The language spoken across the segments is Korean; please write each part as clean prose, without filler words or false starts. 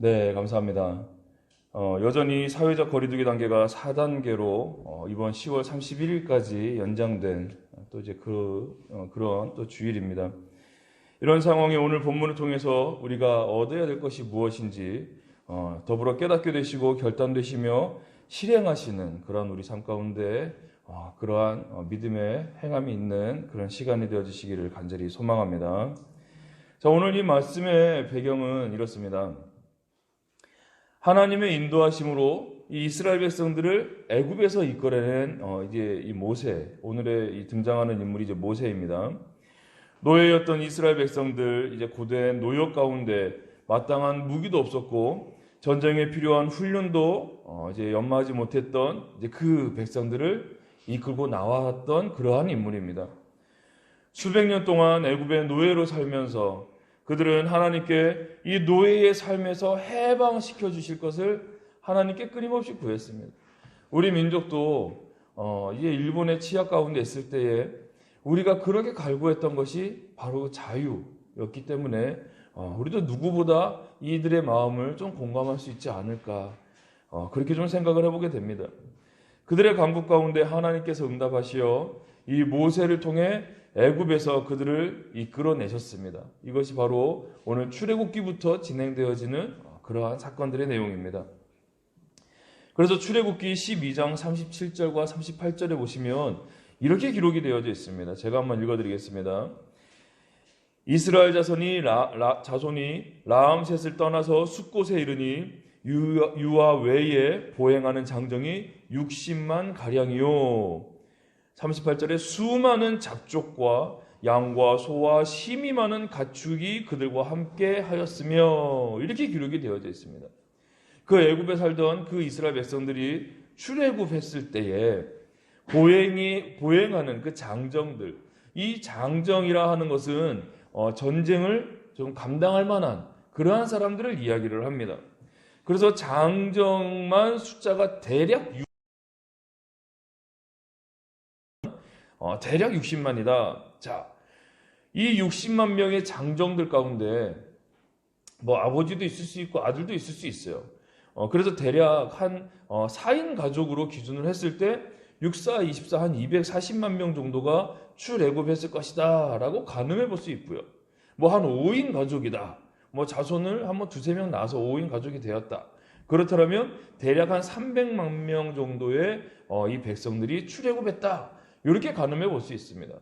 네, 감사합니다. 여전히 사회적 거리두기 단계가 4단계로 이번 10월 31일까지 연장된 또 이제 그런 또 주일입니다. 이런 상황에 오늘 본문을 통해서 우리가 얻어야 될 것이 무엇인지 더불어 깨닫게 되시고 결단되시며 실행하시는 그런 우리 삶 가운데 그러한 믿음의 행함이 있는 그런 시간이 되어주시기를 간절히 소망합니다. 자, 오늘 이 말씀의 배경은 이렇습니다. 하나님의 인도하심으로 이 이스라엘 백성들을 애굽에서 이끌어낸 이제 이 모세, 오늘의 이 등장하는 인물이 이제 모세입니다. 노예였던 이스라엘 백성들, 이제 고된 노역 가운데 마땅한 무기도 없었고 전쟁에 필요한 훈련도 이제 연마하지 못했던 이제 그 백성들을 이끌고 나왔던 그러한 인물입니다. 수백 년 동안 애굽의 노예로 살면서 그들은 하나님께 이 노예의 삶에서 해방시켜 주실 것을 하나님께 끊임없이 구했습니다. 우리 민족도 이제 일본의 치하 가운데 있을 때에 우리가 그렇게 갈구했던 것이 바로 자유였기 때문에 우리도 누구보다 이들의 마음을 좀 공감할 수 있지 않을까, 그렇게 좀 생각을 해보게 됩니다. 그들의 간구 가운데 하나님께서 응답하시어 이 모세를 통해 애굽에서 그들을 이끌어내셨습니다. 이것이 바로 오늘 출애굽기부터 진행되어지는 그러한 사건들의 내용입니다. 그래서 출애굽기 12장 37절과 38절에 보시면 이렇게 기록이 되어져 있습니다. 제가 한번 읽어드리겠습니다. 이스라엘 자손이 라암셋을 떠나서 숫곳에 이르니 유아 외에 보행하는 장정이 60만 가량이요. 38절에 수많은 잡족과 양과 소와 심이 많은 가축이 그들과 함께 하였으며, 이렇게 기록이 되어져 있습니다. 그 애굽에 살던 그 이스라엘 백성들이 출애굽했을 때에 보행하는 그 장정들, 이 장정이라 하는 것은 전쟁을 좀 감당할 만한 그러한 사람들을 이야기를 합니다. 그래서 장정만 숫자가 대략 60만이다. 자, 이 60만 명의 장정들 가운데 뭐 아버지도 있을 수 있고 아들도 있을 수 있어요. 그래서 대략 한 4인 가족으로 기준을 했을 때 64, 24, 한 240만 명 정도가 출애굽했을 것이다 라고 가늠해 볼 수 있고요. 뭐 한 5인 가족이다. 뭐 자손을 한번 두세 명 낳아서 5인 가족이 되었다. 그렇다면 대략 한 300만 명 정도의 이 백성들이 출애굽했다. 이렇게 가늠해 볼 수 있습니다.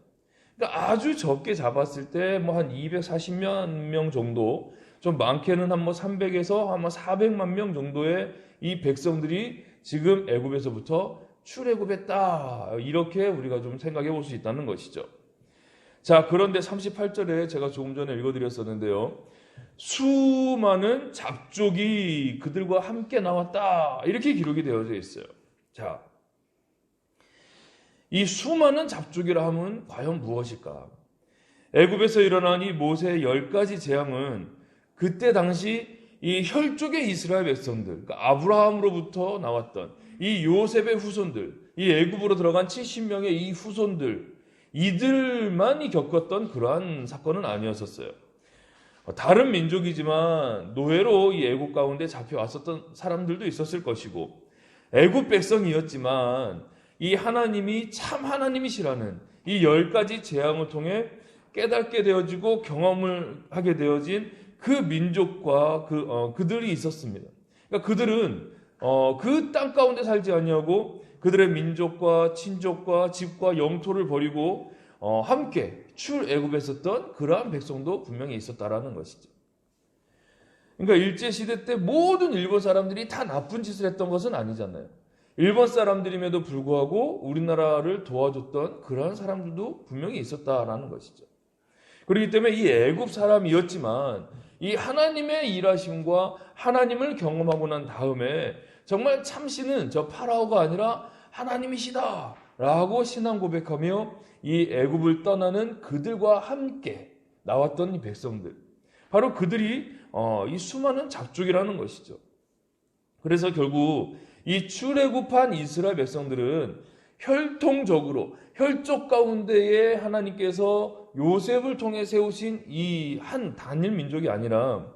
그러니까 아주 적게 잡았을 때 뭐 한 240만 명 정도, 좀 많게는 한 뭐 300에서 한 뭐 400만 명 정도의 이 백성들이 지금 애굽에서부터 출애굽했다. 이렇게 우리가 좀 생각해 볼 수 있다는 것이죠. 자, 그런데 38절에 제가 조금 전에 읽어드렸었는데요. 수많은 잡족이 그들과 함께 나왔다. 이렇게 기록이 되어져 있어요. 자, 이 수많은 잡족이라 하면 과연 무엇일까? 애굽에서 일어난 이 모세의 10가지 재앙은 그때 당시 이 혈족의 이스라엘 백성들, 그러니까 아브라함으로부터 나왔던 이 요셉의 후손들, 이 애굽으로 들어간 70명의 이 후손들, 이들만이 겪었던 그러한 사건은 아니었었어요. 다른 민족이지만 노예로 이 애굽 가운데 잡혀왔었던 사람들도 있었을 것이고, 애굽 백성이었지만 이 하나님이 참 하나님이시라는 이 10가지 재앙을 통해 깨닫게 되어지고 경험을 하게 되어진 그 민족과 그들이 있었습니다. 그러니까 그들은 그 땅 가운데 살지 아니하고 그들의 민족과 친족과 집과 영토를 버리고 함께 출애굽했었던 그러한 백성도 분명히 있었다라는 것이죠. 그러니까 일제시대 때 모든 일본 사람들이 다 나쁜 짓을 했던 것은 아니잖아요. 일본 사람들임에도 불구하고 우리나라를 도와줬던 그러한 사람들도 분명히 있었다라는 것이죠. 그렇기 때문에 이 애굽 사람이었지만 이 하나님의 일하심과 하나님을 경험하고 난 다음에 정말 참신은 저 파라오가 아니라 하나님이시다 라고 신앙 고백하며 이 애굽을 떠나는 그들과 함께 나왔던 이 백성들, 바로 그들이 이 수많은 잡족이라는 것이죠. 그래서 결국 이 출애굽한 이스라엘 백성들은 혈통적으로 혈족 가운데에 하나님께서 요셉을 통해 세우신 이 한 단일 민족이 아니라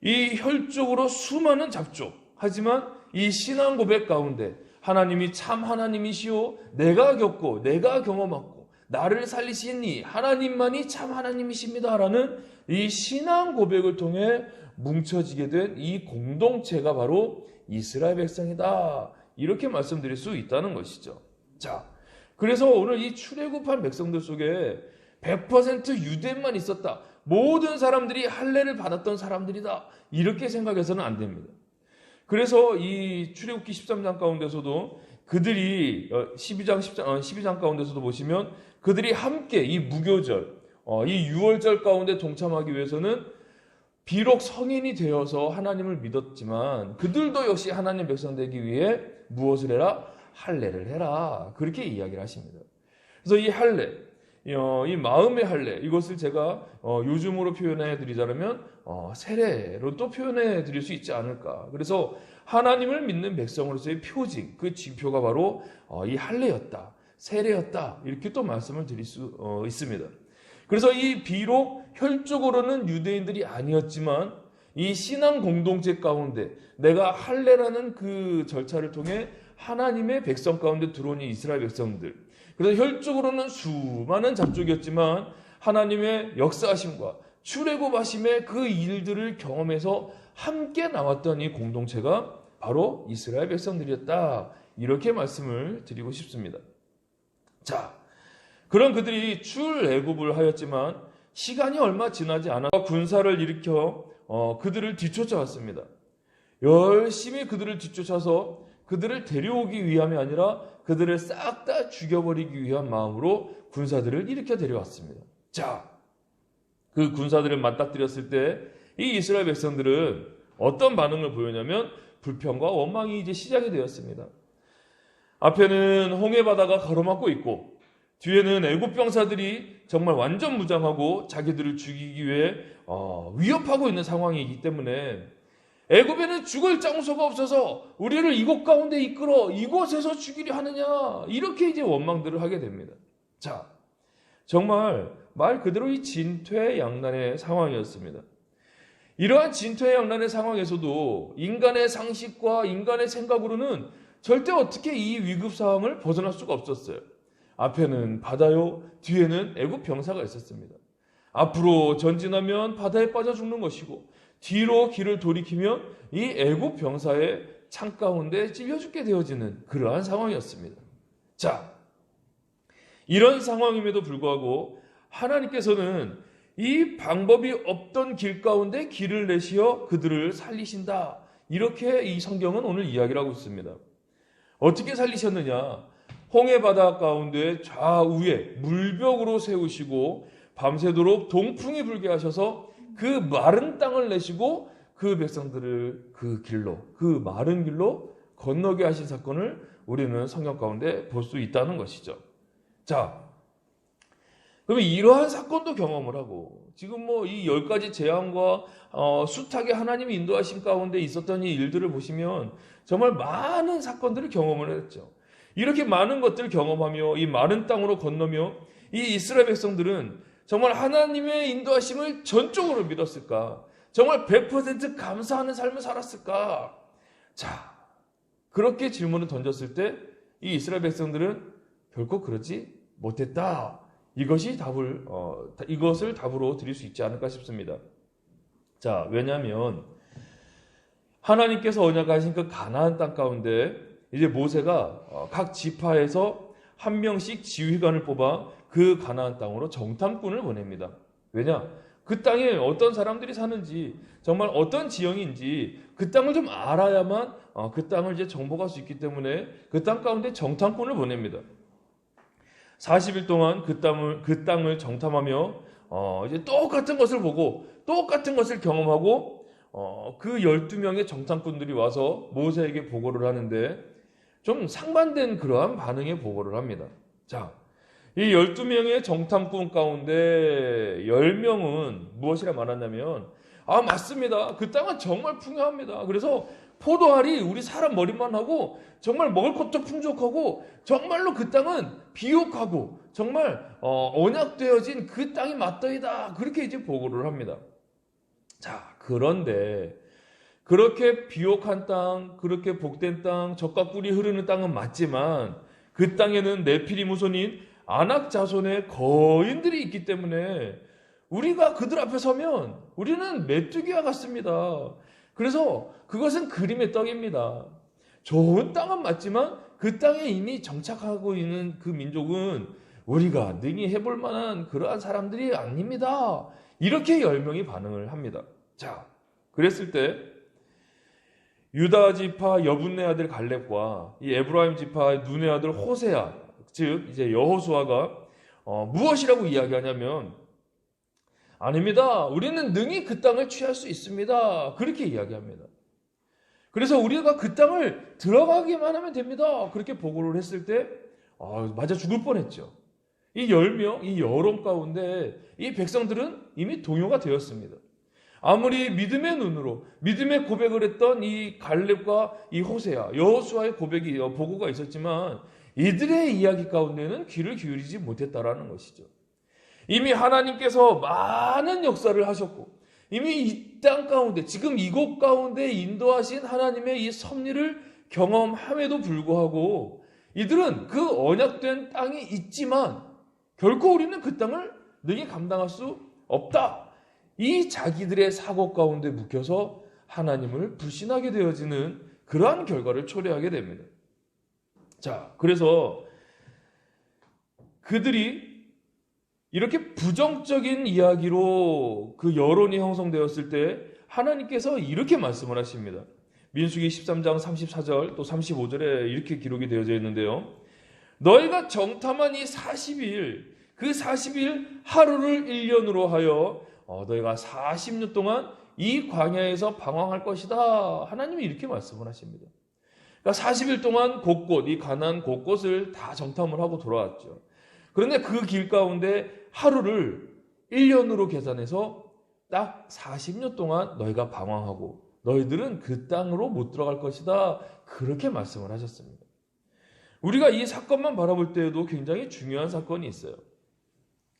이 혈족으로 수많은 잡족, 하지만 이 신앙 고백 가운데 하나님이 참 하나님이시오, 내가 겪고 내가 경험하고 나를 살리신 이 하나님만이 참 하나님이십니다라는 이 신앙 고백을 통해 뭉쳐지게 된 이 공동체가 바로 이스라엘 백성이다, 이렇게 말씀드릴 수 있다는 것이죠. 자, 그래서 오늘 이 출애굽한 백성들 속에 100% 유대인만 있었다, 모든 사람들이 할례를 받았던 사람들이다, 이렇게 생각해서는 안 됩니다. 그래서 이 출애굽기 13장 가운데서도 그들이 12장 가운데서도 보시면 그들이 함께 이 무교절, 이 유월절 가운데 동참하기 위해서는 비록 성인이 되어서 하나님을 믿었지만 그들도 역시 하나님 백성 되기 위해 무엇을 해라? 할례를 해라, 그렇게 이야기를 하십니다. 그래서 이 할례, 이 마음의 할례, 이것을 제가 요즘으로 표현해 드리자면 세례로 또 표현해 드릴 수 있지 않을까. 그래서 하나님을 믿는 백성으로서의 표징, 그 징표가 바로 이 할례였다, 세례였다, 이렇게 또 말씀을 드릴 수 있습니다. 그래서 이 비록 혈족으로는 유대인들이 아니었지만 이 신앙 공동체 가운데 내가 할례라는 그 절차를 통해 하나님의 백성 가운데 들어온 이 이스라엘 백성들, 그래서 혈족으로는 수많은 잡족이었지만 하나님의 역사하심과 출애굽하심의 그 일들을 경험해서 함께 나왔던 이 공동체가 바로 이스라엘 백성들이었다, 이렇게 말씀을 드리고 싶습니다. 자, 그런 그들이 출애굽을 하였지만 시간이 얼마 지나지 않아 군사를 일으켜 그들을 뒤쫓아왔습니다. 열심히 그들을 뒤쫓아서 그들을 데려오기 위함이 아니라 그들을 싹 다 죽여버리기 위한 마음으로 군사들을 일으켜 데려왔습니다. 자, 그 군사들을 맞닥뜨렸을 때 이 이스라엘 백성들은 어떤 반응을 보였냐면 불평과 원망이 이제 시작이 되었습니다. 앞에는 홍해바다가 가로막고 있고 뒤에는 애굽 병사들이 정말 완전 무장하고 자기들을 죽이기 위해 위협하고 있는 상황이기 때문에 애굽에는 죽을 장소가 없어서 우리를 이곳 가운데 이끌어 이곳에서 죽이려 하느냐, 이렇게 이제 원망들을 하게 됩니다. 자, 정말 말 그대로 이 진퇴양난의 상황이었습니다. 이러한 진퇴양난의 상황에서도 인간의 상식과 인간의 생각으로는 절대 어떻게 이 위급 상황을 벗어날 수가 없었어요. 앞에는 바다요, 뒤에는 애굽 병사가 있었습니다. 앞으로 전진하면 바다에 빠져 죽는 것이고 뒤로 길을 돌이키면 이 애굽 병사의 창 가운데 찔려 죽게 되어지는 그러한 상황이었습니다. 자, 이런 상황임에도 불구하고 하나님께서는 이 방법이 없던 길 가운데 길을 내시어 그들을 살리신다, 이렇게 이 성경은 오늘 이야기를 하고 있습니다. 어떻게 살리셨느냐? 홍해바다 가운데 좌우에 물벽으로 세우시고 밤새도록 동풍이 불게 하셔서 그 마른 땅을 내시고 그 백성들을 그 길로, 그 마른 길로 건너게 하신 사건을 우리는 성경 가운데 볼 수 있다는 것이죠. 자, 그러면 이러한 사건도 경험을 하고 지금 뭐 이 10가지 재앙과 숱하게 하나님이 인도하신 가운데 있었던 이 일들을 보시면 정말 많은 사건들을 경험을 했죠. 이렇게 많은 것들을 경험하며 이 마른 땅으로 건너며 이 이스라엘 백성들은 정말 하나님의 인도하심을 전적으로 믿었을까? 정말 100% 감사하는 삶을 살았을까? 자, 그렇게 질문을 던졌을 때 이 이스라엘 백성들은 결코 그러지 못했다. 이것을 답으로 드릴 수 있지 않을까 싶습니다. 자, 왜냐하면 하나님께서 언약하신 그 가나안 땅 가운데 이제 모세가 각 지파에서 한 명씩 지휘관을 뽑아 그 가나안 땅으로 정탐꾼을 보냅니다. 왜냐? 그 땅에 어떤 사람들이 사는지, 정말 어떤 지형인지 그 땅을 좀 알아야만 그 땅을 이제 정복할 수 있기 때문에 그 땅 가운데 정탐꾼을 보냅니다. 40일 동안 그 땅을 정탐하며 이제 똑같은 것을 보고 똑같은 것을 경험하고 그 12명의 정탐꾼들이 와서 모세에게 보고를 하는데 좀 상반된 그러한 반응의 보고를 합니다. 자, 이 12명의 정탐꾼 가운데 10명은 무엇이라 말하냐면 맞습니다. 그 땅은 정말 풍요합니다. 그래서 포도알이 우리 사람 머리만 하고 정말 먹을 것도 풍족하고 정말로 그 땅은 비옥하고 정말 언약되어진 그 땅이 맞더이다. 그렇게 이제 보고를 합니다. 자, 그런데 그렇게 비옥한 땅, 그렇게 복된 땅, 젖과 꿀이 흐르는 땅은 맞지만 그 땅에는 네피림 후손인 아낙 자손의 거인들이 있기 때문에 우리가 그들 앞에 서면 우리는 메뚜기와 같습니다. 그래서 그것은 그림의 떡입니다. 좋은 땅은 맞지만 그 땅에 이미 정착하고 있는 그 민족은 우리가 능히 해볼 만한 그러한 사람들이 아닙니다. 이렇게 10명이 반응을 합니다. 자, 그랬을 때 유다 지파 여분네 아들 갈렙과 이 에브라임 지파 눈의 아들 호세아, 즉 이제 여호수아가 무엇이라고 이야기하냐면 아닙니다. 우리는 능히 그 땅을 취할 수 있습니다. 그렇게 이야기합니다. 그래서 우리가 그 땅을 들어가기만 하면 됩니다. 그렇게 보고를 했을 때 맞아 죽을 뻔했죠. 이 10명, 이 여론 가운데 이 백성들은 이미 동요가 되었습니다. 아무리 믿음의 눈으로 믿음의 고백을 했던 이 갈렙과 이 호세아, 여호수아의 고백이 보고가 있었지만 이들의 이야기 가운데는 귀를 기울이지 못했다라는 것이죠. 이미 하나님께서 많은 역사를 하셨고 이미 이 땅 가운데 지금 이곳 가운데 인도하신 하나님의 이 섭리를 경험함에도 불구하고 이들은 그 언약된 땅이 있지만 결코 우리는 그 땅을 능히 감당할 수 없다. 이 자기들의 사고 가운데 묵혀서 하나님을 불신하게 되어지는 그러한 결과를 초래하게 됩니다. 자, 그래서 그들이 이렇게 부정적인 이야기로 그 여론이 형성되었을 때 하나님께서 이렇게 말씀을 하십니다. 민수기 13장 34절 또 35절에 이렇게 기록이 되어져 있는데요. 너희가 정탐한 이 40일, 그 40일 하루를 1년으로 하여 너희가 40년 동안 이 광야에서 방황할 것이다. 하나님이 이렇게 말씀을 하십니다. 그러니까 40일 동안 곳곳, 이 가나안 곳곳을 다 정탐을 하고 돌아왔죠. 그런데 그 길 가운데 하루를 1년으로 계산해서 딱 40년 동안 너희가 방황하고 너희들은 그 땅으로 못 들어갈 것이다. 그렇게 말씀을 하셨습니다. 우리가 이 사건만 바라볼 때에도 굉장히 중요한 사건이 있어요.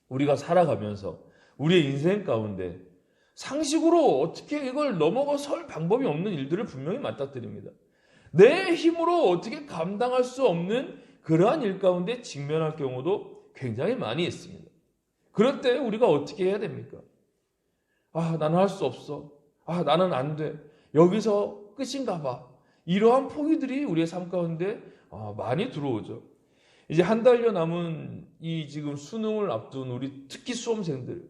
우리가 살아가면서 우리의 인생 가운데 상식으로 어떻게 이걸 넘어가 설 방법이 없는 일들을 분명히 맞닥뜨립니다. 내 힘으로 어떻게 감당할 수 없는 그러한 일 가운데 직면할 경우도 굉장히 많이 있습니다. 그럴 때 우리가 어떻게 해야 됩니까? 나는 할 수 없어. 나는 안 돼. 여기서 끝인가 봐. 이러한 포기들이 우리의 삶 가운데 많이 들어오죠. 이제 한 달여 남은 이 지금 수능을 앞둔 우리 특히 수험생들.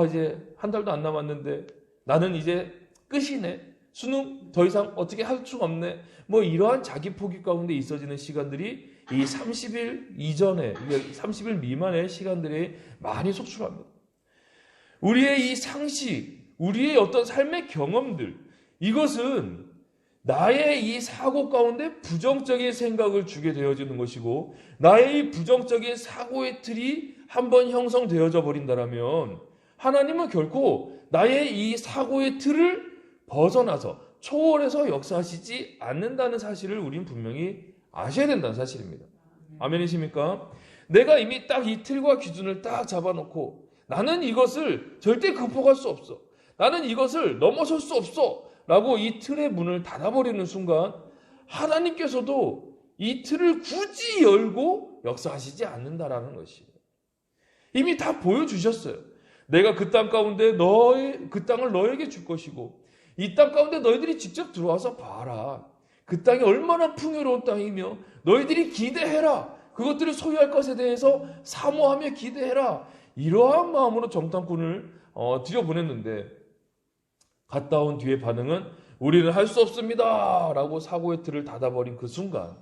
이제 한 달도 안 남았는데 나는 이제 끝이네. 수능 더 이상 어떻게 할 수가 없네. 이러한 자기 포기 가운데 있어지는 시간들이 이 30일 이전에, 30일 미만의 시간들이 많이 속출합니다. 우리의 이 상식, 우리의 어떤 삶의 경험들, 이것은 나의 이 사고 가운데 부정적인 생각을 주게 되어지는 것이고 나의 이 부정적인 사고의 틀이 한번 형성되어져 버린다면 하나님은 결코 나의 이 사고의 틀을 벗어나서 초월해서 역사하시지 않는다는 사실을 우린 분명히 아셔야 된다는 사실입니다. 아멘이십니까? 내가 이미 딱 이 틀과 기준을 딱 잡아놓고 나는 이것을 절대 극복할 수 없어. 나는 이것을 넘어설 수 없어. 라고 이 틀의 문을 닫아버리는 순간 하나님께서도 이 틀을 굳이 열고 역사하시지 않는다라는 것이에요. 이미 다 보여주셨어요. 내가 그 땅 가운데 그 땅을 너에게 줄 것이고 이 땅 가운데 너희들이 직접 들어와서 봐라. 그 땅이 얼마나 풍요로운 땅이며 너희들이 기대해라. 그것들을 소유할 것에 대해서 사모하며 기대해라. 이러한 마음으로 정탐꾼을 들여보냈는데 갔다 온 뒤의 반응은 우리는 할 수 없습니다. 라고 사고의 틀을 닫아버린 그 순간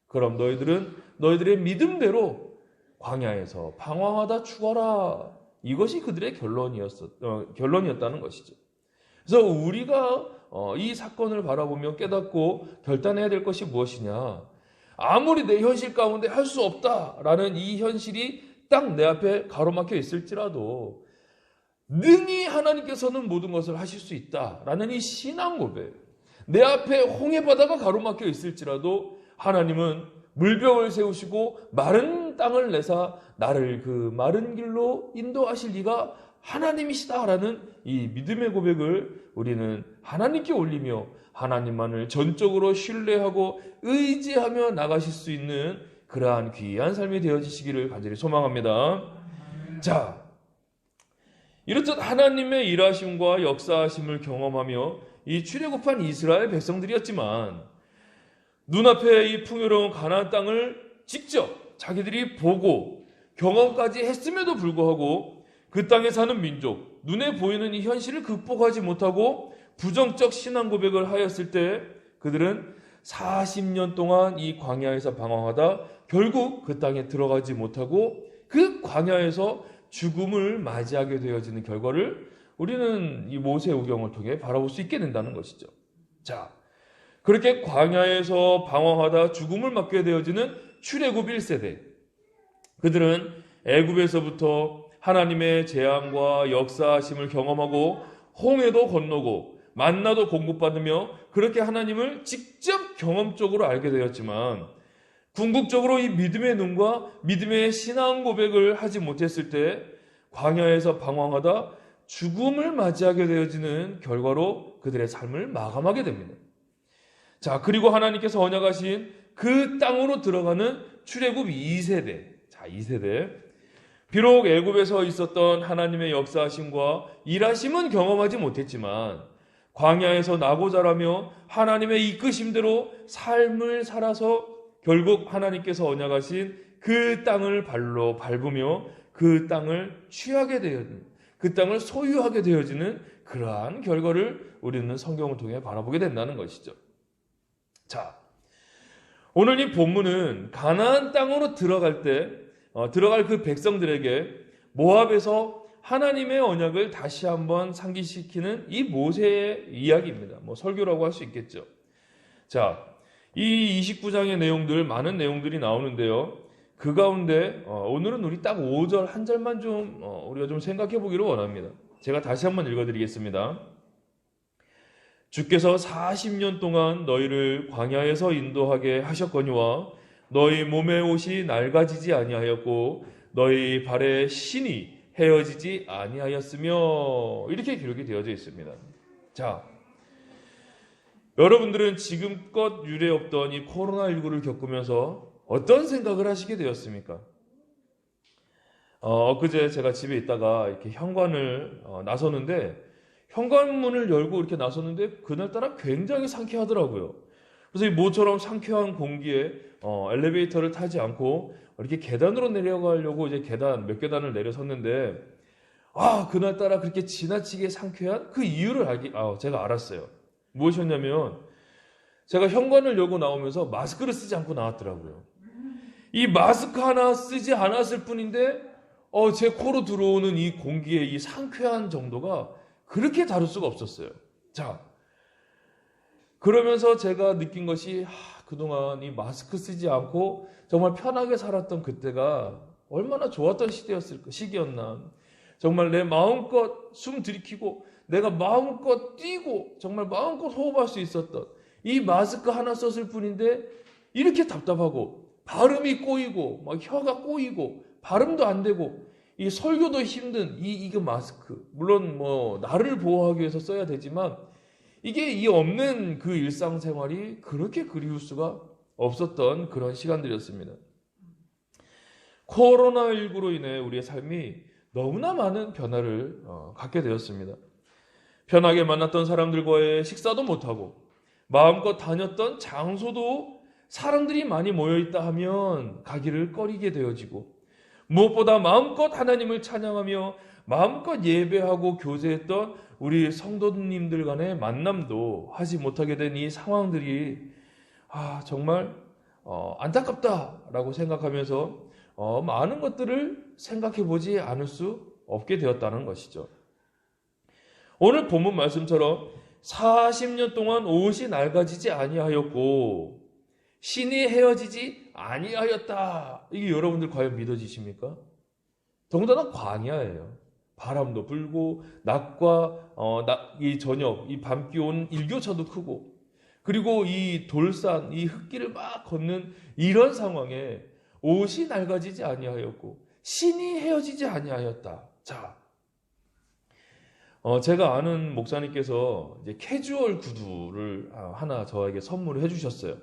그럼 너희들은 너희들의 믿음대로 광야에서 방황하다 죽어라. 이것이 그들의 결론이었다는 것이죠. 그래서 우리가 이 사건을 바라보며 깨닫고 결단해야 될 것이 무엇이냐. 아무리 내 현실 가운데 할 수 없다라는 이 현실이 딱 내 앞에 가로막혀 있을지라도 능히 하나님께서는 모든 것을 하실 수 있다라는 이 신앙 고백. 내 앞에 홍해바다가 가로막혀 있을지라도 하나님은 물벽을 세우시고 마른 땅을 내사 나를 그 마른 길로 인도하실 리가 하나님이시다라는 이 믿음의 고백을 우리는 하나님께 올리며 하나님만을 전적으로 신뢰하고 의지하며 나가실 수 있는 그러한 귀한 삶이 되어지시기를 간절히 소망합니다. 자, 이렇듯 하나님의 일하심과 역사하심을 경험하며 이 출애굽한 이스라엘 백성들이었지만 눈앞에 이 풍요로운 가나안 땅을 직접 자기들이 보고 경험까지 했음에도 불구하고 그 땅에 사는 민족, 눈에 보이는 이 현실을 극복하지 못하고 부정적 신앙 고백을 하였을 때 그들은 40년 동안 이 광야에서 방황하다 결국 그 땅에 들어가지 못하고 그 광야에서 죽음을 맞이하게 되어지는 결과를 우리는 이 모세오경을 통해 바라볼 수 있게 된다는 것이죠. 자, 그렇게 광야에서 방황하다 죽음을 맞게 되어지는 출애굽 1세대. 그들은 애굽에서부터 하나님의 재앙과 역사하심을 경험하고 홍해도 건너고 만나도 공급받으며 그렇게 하나님을 직접 경험적으로 알게 되었지만 궁극적으로 이 믿음의 눈과 믿음의 신앙 고백을 하지 못했을 때 광야에서 방황하다 죽음을 맞이하게 되어지는 결과로 그들의 삶을 마감하게 됩니다. 자, 그리고 하나님께서 언약하신 그 땅으로 들어가는 출애굽 2세대. 자, 2세대. 비록 애굽에서 있었던 하나님의 역사하심과 일하심은 경험하지 못했지만 광야에서 나고 자라며 하나님의 이끄심대로 삶을 살아서 결국 하나님께서 언약하신 그 땅을 발로 밟으며 그 땅을 취하게 되어지는, 그 땅을 소유하게 되어지는 그러한 결과를 우리는 성경을 통해 바라보게 된다는 것이죠. 자, 오늘 이 본문은 가나안 땅으로 들어갈 그 백성들에게 모압에서 하나님의 언약을 다시 한번 상기시키는 이 모세의 이야기입니다. 설교라고 할 수 있겠죠. 자, 이 29장의 내용들, 많은 내용들이 나오는데요. 그 가운데 오늘은 우리 딱 5절 한 절만 우리가 좀 생각해 보기를 원합니다. 제가 다시 한번 읽어드리겠습니다. 주께서 40년 동안 너희를 광야에서 인도하게 하셨거니와 너희 몸의 옷이 낡아지지 아니하였고 너희 발의 신이 헤어지지 아니하였으며 이렇게 기록이 되어져 있습니다. 자, 여러분들은 지금껏 유례없던 이 코로나19를 겪으면서 어떤 생각을 하시게 되었습니까? 엊그제 제가 집에 있다가 이렇게 현관을 나섰는데 현관문을 열고 이렇게 나섰는데 그날따라 굉장히 상쾌하더라고요. 그래서 이 모처럼 상쾌한 공기에 엘리베이터를 타지 않고 이렇게 계단으로 내려가려고 이제 몇 계단을 내려섰는데 그날따라 그렇게 지나치게 상쾌한 그 이유를 제가 알았어요. 무엇이었냐면 제가 현관을 열고 나오면서 마스크를 쓰지 않고 나왔더라고요. 이 마스크 하나 쓰지 않았을 뿐인데 제 코로 들어오는 이 공기의 이 상쾌한 정도가 그렇게 다를 수가 없었어요. 자, 그러면서 제가 느낀 것이 그동안 이 마스크 쓰지 않고 정말 편하게 살았던 그때가 얼마나 좋았던 시기였나. 정말 내 마음껏 숨 들이키고 내가 마음껏 뛰고 정말 마음껏 호흡할 수 있었던 이 마스크 하나 썼을 뿐인데 이렇게 답답하고 발음이 꼬이고 막 혀가 꼬이고 발음도 안 되고 이 설교도 힘든 이거 마스크. 물론 나를 보호하기 위해서 써야 되지만 이게 이 없는 그 일상생활이 그렇게 그리울 수가 없었던 그런 시간들이었습니다. 코로나19로 인해 우리의 삶이 너무나 많은 변화를 갖게 되었습니다. 편하게 만났던 사람들과의 식사도 못하고 마음껏 다녔던 장소도 사람들이 많이 모여있다 하면 가기를 꺼리게 되어지고 무엇보다 마음껏 하나님을 찬양하며 마음껏 예배하고 교제했던 우리 성도님들 간의 만남도 하지 못하게 된 이 상황들이 정말 안타깝다라고 생각하면서 많은 것들을 생각해 보지 않을 수 없게 되었다는 것이죠. 오늘 본문 말씀처럼 40년 동안 옷이 낡아지지 아니하였고 신이 헤어지지 아니하였다. 이게 여러분들 과연 믿어지십니까? 더군다나 광야예요. 바람도 불고 낮과 이 저녁, 이 밤기온 일교차도 크고 그리고 이 돌산, 이 흙길을 막 걷는 이런 상황에 옷이 낡아지지 아니하였고 신이 헤어지지 아니하였다. 자, 제가 아는 목사님께서 이제 캐주얼 구두를 하나 저에게 선물을 해주셨어요.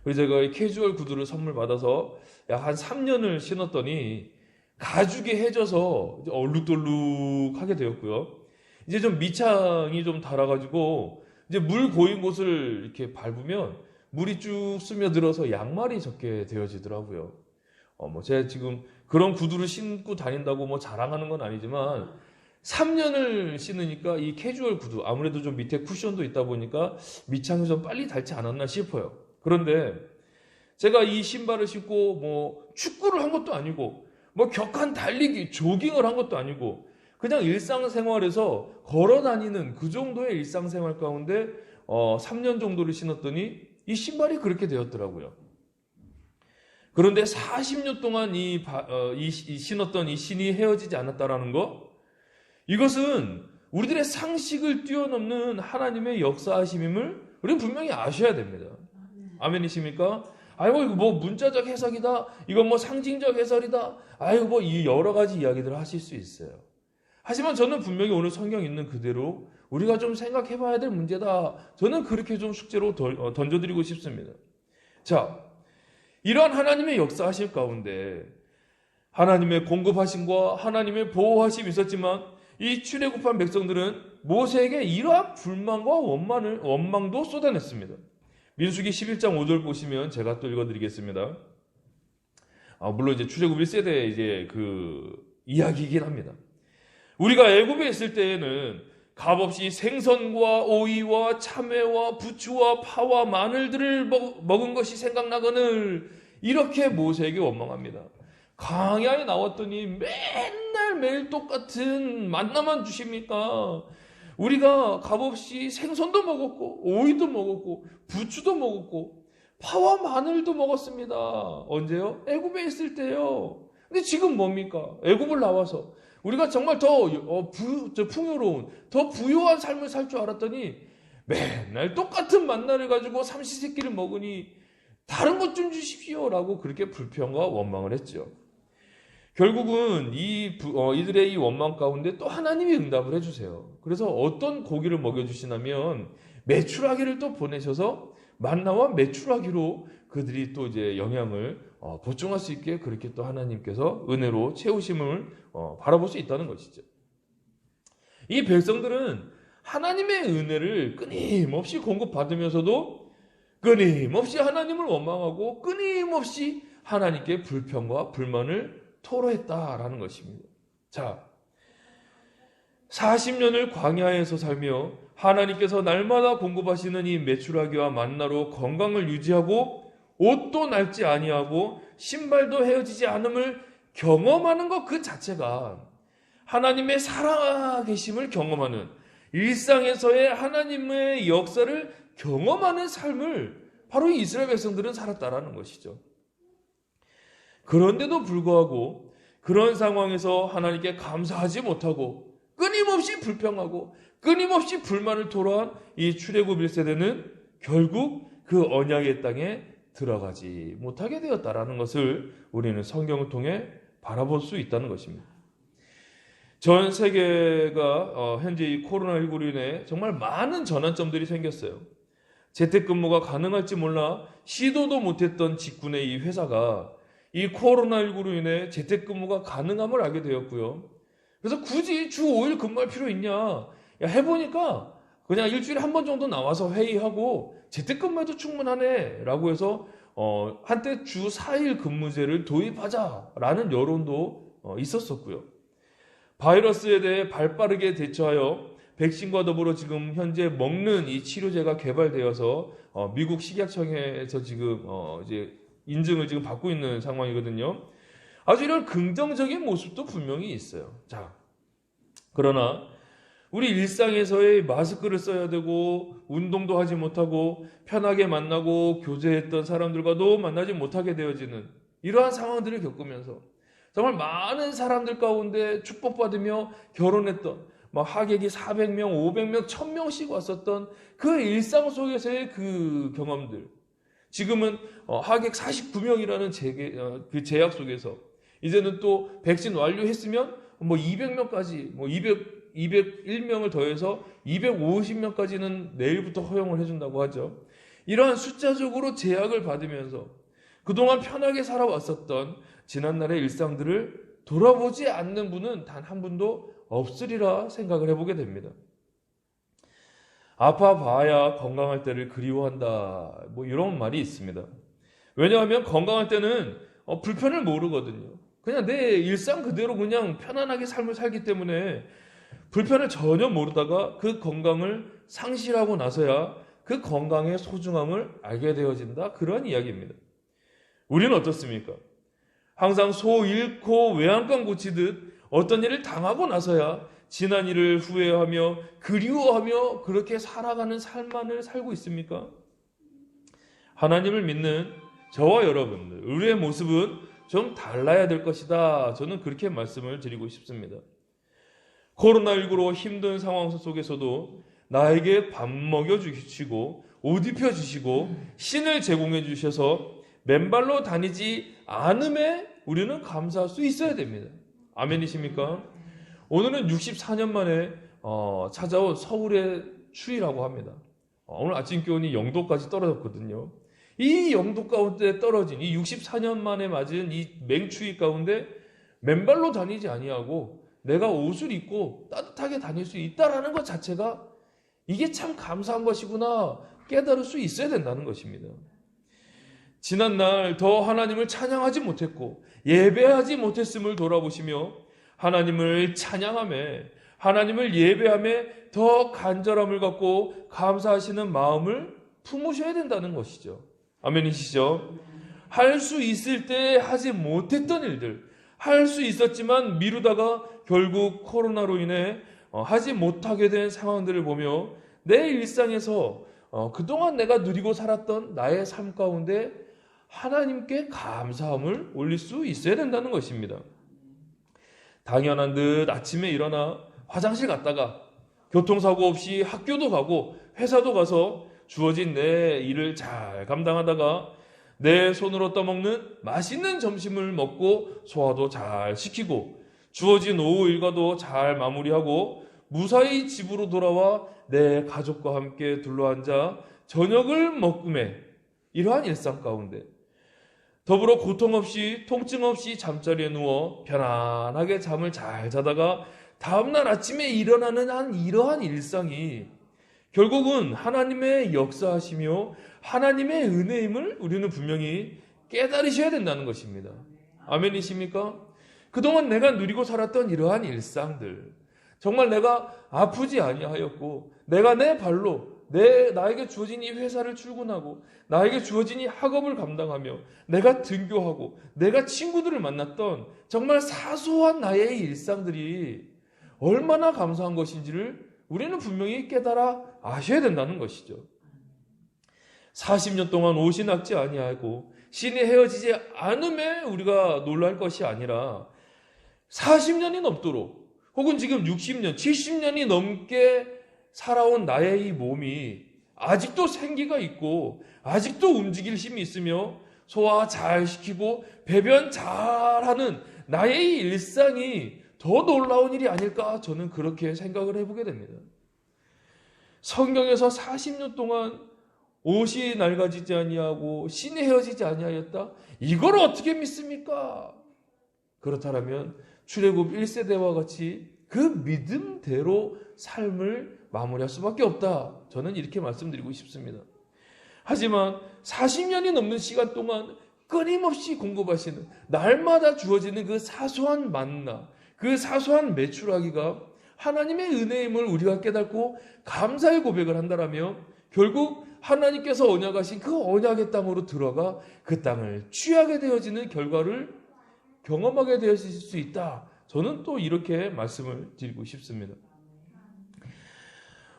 그래서 제가 이 캐주얼 구두를 선물 받아서 약 한 3년을 신었더니 가죽이 해져서 이제 얼룩덜룩하게 되었고요. 이제 좀 밑창이 좀 닳아가지고 이제 물 고인 곳을 이렇게 밟으면 물이 쭉 스며들어서 양말이 젖게 되어지더라고요. 제가 지금 그런 구두를 신고 다닌다고 뭐 자랑하는 건 아니지만 3년을 신으니까 이 캐주얼 구두, 아무래도 좀 밑에 쿠션도 있다 보니까 밑창이 좀 빨리 닳지 않았나 싶어요. 그런데 제가 이 신발을 신고 뭐 축구를 한 것도 아니고 뭐 격한 달리기, 조깅을 한 것도 아니고 그냥 일상생활에서 걸어 다니는 그 정도의 일상생활 가운데 3년 정도를 신었더니 이 신발이 그렇게 되었더라고요. 그런데 40년 동안 신었던 이 신이 헤어지지 않았다라는 거, 이것은 우리들의 상식을 뛰어넘는 하나님의 역사하심임을 우리는 분명히 아셔야 됩니다. 아멘이십니까? 아이고, 이거 뭐 문자적 해석이다. 이건 뭐 상징적 해설이다. 아이고, 뭐 이 여러 가지 이야기들을 하실 수 있어요. 하지만 저는 분명히 오늘 성경 있는 그대로 우리가 좀 생각해 봐야 될 문제다. 저는 그렇게 좀 숙제로 던져드리고 싶습니다. 자, 이러한 하나님의 역사하실 가운데 하나님의 공급하심과 하나님의 보호하심이 있었지만 이 출애굽한 백성들은 모세에게 이러한 불만과 원망도 쏟아냈습니다. 민수기 11장 5절 보시면 제가 또 읽어드리겠습니다. 물론 이제 출애굽 1세대의 이제 그 이야기이긴 합니다. 우리가 애굽에 있을 때에는 값없이 생선과 오이와 참외와 부추와 파와 마늘들을 먹은 것이 생각나거늘, 이렇게 모세에게 원망합니다. 광야에 나왔더니 맨날 매일 똑같은 만나만 주십니까? 우리가 값없이 생선도 먹었고 오이도 먹었고 부추도 먹었고 파와 마늘도 먹었습니다. 언제요? 애굽에 있을 때요. 근데 지금 뭡니까? 애굽을 나와서 우리가 정말 더 풍요로운, 더 부유한 삶을 살 줄 알았더니 맨날 똑같은 만나를 가지고 삼시세끼를 먹으니 다른 것 좀 주십시오라고 그렇게 불평과 원망을 했죠. 결국은 이들의 이 원망 가운데 또 하나님이 응답을 해주세요. 그래서 어떤 고기를 먹여주시냐면 메추라기를 또 보내셔서 만나와 메추라기로 그들이 또 이제 영양을 보충할 수 있게 그렇게 또 하나님께서 은혜로 채우심을 바라볼 수 있다는 것이죠. 이 백성들은 하나님의 은혜를 끊임없이 공급받으면서도 끊임없이 하나님을 원망하고 끊임없이 하나님께 불평과 불만을 토로했다라는 것입니다. 자, 40년을 광야에서 살며 하나님께서 날마다 공급하시는 이 메추라기와 만나로 건강을 유지하고 옷도 낡지 아니하고 신발도 헤어지지 않음을 경험하는 것 그 자체가 하나님의 살아계심을 경험하는, 일상에서의 하나님의 역사를 경험하는 삶을 바로 이 이스라엘 백성들은 살았다라는 것이죠. 그런데도 불구하고 그런 상황에서 하나님께 감사하지 못하고 끊임없이 불평하고 끊임없이 불만을 토로한 이 출애굽 1세대는 결국 그 언약의 땅에 들어가지 못하게 되었다라는 것을 우리는 성경을 통해 바라볼 수 있다는 것입니다. 전 세계가 현재 이 코로나19로 인해 정말 많은 전환점들이 생겼어요. 재택근무가 가능할지 몰라 시도도 못했던 직군의 이 회사가 이 코로나19로 인해 재택근무가 가능함을 알게 되었고요. 그래서 굳이 주 5일 근무할 필요 있냐? 야, 해보니까 그냥 일주일에 한 번 정도 나와서 회의하고 재택근무해도 충분하네 라고 해서 한때 주 4일 근무제를 도입하자라는 여론도 있었었고요. 바이러스에 대해 발빠르게 대처하여 백신과 더불어 지금 현재 먹는 이 치료제가 개발되어서 미국 식약청에서 지금 이제 인증을 지금 받고 있는 상황이거든요. 아주 이런 긍정적인 모습도 분명히 있어요. 자, 그러나 우리 일상에서의 마스크를 써야 되고 운동도 하지 못하고 편하게 만나고 교제했던 사람들과도 만나지 못하게 되어지는 이러한 상황들을 겪으면서 정말 많은 사람들 가운데 축복받으며 결혼했던 하객이 400명, 500명, 1000명씩 왔었던 그 일상 속에서의 그 경험들, 지금은 하객 49명이라는 그 제약 속에서 이제는 또 백신 완료했으면 200명까지 200 201명을 더해서 250명까지는 내일부터 허용을 해준다고 하죠. 이러한 숫자적으로 제약을 받으면서 그동안 편하게 살아왔었던 지난날의 일상들을 돌아보지 않는 분은 단 한 분도 없으리라 생각을 해보게 됩니다. 아파봐야 건강할 때를 그리워한다. 이런 말이 있습니다. 왜냐하면 건강할 때는 불편을 모르거든요. 그냥 내 일상 그대로 그냥 편안하게 삶을 살기 때문에 불편을 전혀 모르다가 그 건강을 상실하고 나서야 그 건강의 소중함을 알게 되어진다. 그런 이야기입니다. 우리는 어떻습니까? 항상 소 잃고 외양간 고치듯 어떤 일을 당하고 나서야 지난 일을 후회하며 그리워하며 그렇게 살아가는 삶만을 살고 있습니까? 하나님을 믿는 저와 여러분들, 우리의 모습은 좀 달라야 될 것이다. 저는 그렇게 말씀을 드리고 싶습니다. 코로나19로 힘든 상황 속에서도 나에게 밥 먹여주시고 옷 입혀주시고 신을 제공해 주셔서 맨발로 다니지 않음에 우리는 감사할 수 있어야 됩니다. 아멘이십니까? 오늘은 64년 만에 찾아온 서울의 추위라고 합니다. 오늘 아침 기온이 0도까지 떨어졌거든요. 이 0도 가운데 떨어진 이 64년 만에 맞은 이 맹추위 가운데 맨발로 다니지 아니하고 내가 옷을 입고 따뜻하게 다닐 수 있다라는 것 자체가 이게 참 감사한 것이구나 깨달을 수 있어야 된다는 것입니다. 지난날 더 하나님을 찬양하지 못했고 예배하지 못했음을 돌아보시며 하나님을 찬양하며 하나님을 예배하며 더 간절함을 갖고 감사하시는 마음을 품으셔야 된다는 것이죠. 아멘이시죠? 할 수 있을 때 하지 못했던 일들, 할 수 있었지만 미루다가 결국 코로나로 인해 하지 못하게 된 상황들을 보며 내 일상에서 그동안 내가 누리고 살았던 나의 삶 가운데 하나님께 감사함을 올릴 수 있어야 된다는 것입니다. 당연한 듯 아침에 일어나 화장실 갔다가 교통사고 없이 학교도 가고 회사도 가서 주어진 내 일을 잘 감당하다가 내 손으로 떠먹는 맛있는 점심을 먹고 소화도 잘 시키고 주어진 오후 일과도 잘 마무리하고 무사히 집으로 돌아와 내 가족과 함께 둘러앉아 저녁을 먹음에 이러한 일상 가운데 더불어 고통 없이 통증 없이 잠자리에 누워 편안하게 잠을 잘 자다가 다음날 아침에 일어나는 이러한 일상이 결국은 하나님의 역사하시며 하나님의 은혜임을 우리는 분명히 깨달으셔야 된다는 것입니다. 아멘이십니까? 그동안 내가 누리고 살았던 이러한 일상들, 정말 내가 아프지 아니하였고 내가 내 발로 나에게 주어진 이 회사를 출근하고 나에게 주어진 이 학업을 감당하며 내가 등교하고 내가 친구들을 만났던 정말 사소한 나의 일상들이 얼마나 감사한 것인지를 우리는 분명히 깨달아 아셔야 된다는 것이죠. 40년 동안 옷이 낡지 아니하고 신이 헤어지지 않음에 우리가 놀랄 것이 아니라 40년이 넘도록 혹은 지금 60년, 70년이 넘게 살아온 나의 이 몸이 아직도 생기가 있고 아직도 움직일 힘이 있으며 소화 잘 시키고 배변 잘하는 나의 이 일상이 더 놀라운 일이 아닐까 저는 그렇게 생각을 해보게 됩니다. 성경에서 40년 동안 옷이 낡아지지 아니하고 신이 헤어지지 아니하였다? 이걸 어떻게 믿습니까? 그렇다면 출애굽 1세대와 같이 그 믿음대로 삶을 마무리할 수밖에 없다. 저는 이렇게 말씀드리고 싶습니다. 하지만 40년이 넘는 시간 동안 끊임없이 공급하시는 날마다 주어지는 그 사소한 만나, 그 사소한 메추라기가 하나님의 은혜임을 우리가 깨닫고 감사의 고백을 한다라면 결국 하나님께서 언약하신 그 언약의 땅으로 들어가 그 땅을 취하게 되어지는 결과를 경험하게 되어질 수 있다. 저는 또 이렇게 말씀을 드리고 싶습니다.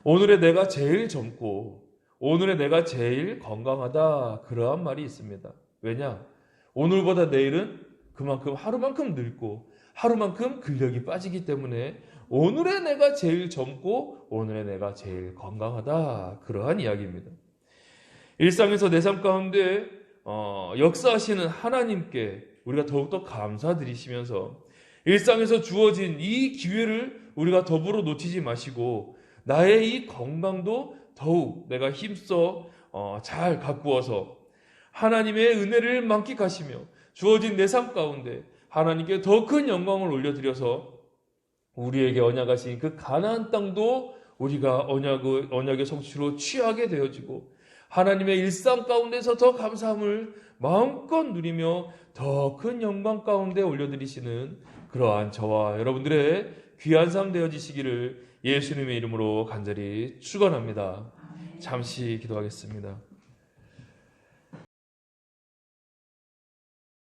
오늘의 내가 제일 젊고 오늘의 내가 제일 건강하다. 그러한 말이 있습니다. 왜냐? 오늘보다 내일은 그만큼 하루만큼 늙고 하루만큼 근력이 빠지기 때문에 오늘의 내가 제일 젊고 오늘의 내가 제일 건강하다. 그러한 이야기입니다. 일상에서 내 삶 가운데 역사하시는 하나님께 우리가 더욱더 감사드리시면서 일상에서 주어진 이 기회를 우리가 더불어 놓치지 마시고 나의 이 건강도 더욱 내가 힘써 잘 가꾸어서 하나님의 은혜를 만끽하시며 주어진 내 삶 가운데 하나님께 더 큰 영광을 올려드려서 우리에게 언약하신 그 가나안 땅도 우리가 언약의 성취로 취하게 되어지고 하나님의 일상 가운데서 더 감사함을 마음껏 누리며 더 큰 영광 가운데 올려드리시는 그러한 저와 여러분들의 귀한 삶 되어지시기를 예수님의 이름으로 간절히 축원합니다. 잠시 기도하겠습니다.